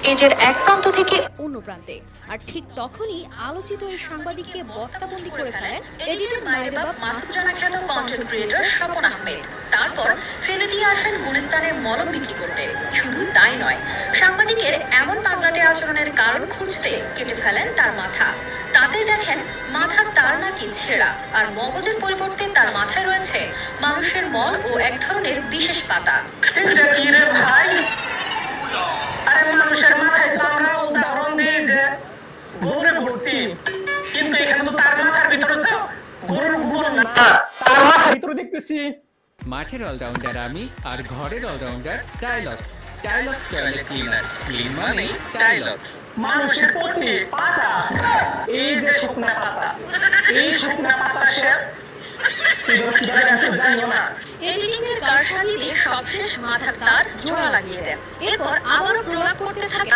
স্টেজের এক প্রান্ত থেকে অন্য প্রান্তে। আর ঠিক তখনই আলোচিত এই সাংবাদিককে বস্তাবন্দি করে ফেলেন এডিটর মায়ের বাপ মাসুদ রানা খ্যাত কন্টেন্ট ক্রিয়েটর স্বপন আহমেদ। তারপর ফেলে দিয়ে আসেন গুলিস্তানে মলম বিক্রি করতে। শুধু তাই নয়, সাংবাদিকের এমন পাগলাটে আচরণের কারণ খুঁজতে কেটে ফেলেন তার মাথা। তাতে দেখেন মাথার তার নাকি ছেঁড়া, আর মগজের পরিবর্তে তার মাথায় রয়েছে মানুষের মল ও এক ধরনের বিশেষ পাতা। এটা কি রে ভাই? আরে মানুষের মাথায় তো আমরা উদাহরণ দিই যে গরুরে ভর্তি, কিন্তু এখানে তো তার মাথার ভিতরে তো গরুর গুণ না, তার মাথার ভিতরে দেখতেছি মাঠের অলরাউন্ডার আমি, আর ঘরের allrounder Tilex. Tilex toilet cleaner, clean মানেই টাইলক্স। মানুষের পটি পাতা, এই যে শুকনা পাতা, এই শুকনা পাতা সে কিভাবে আমি জানিও না। এডিটিং এর কারসাজি দিয়ে সবশেষ মাথার তার জোড়া লাগিয়ে দেন। এরপর আবারও প্রলাপ করতে থাকে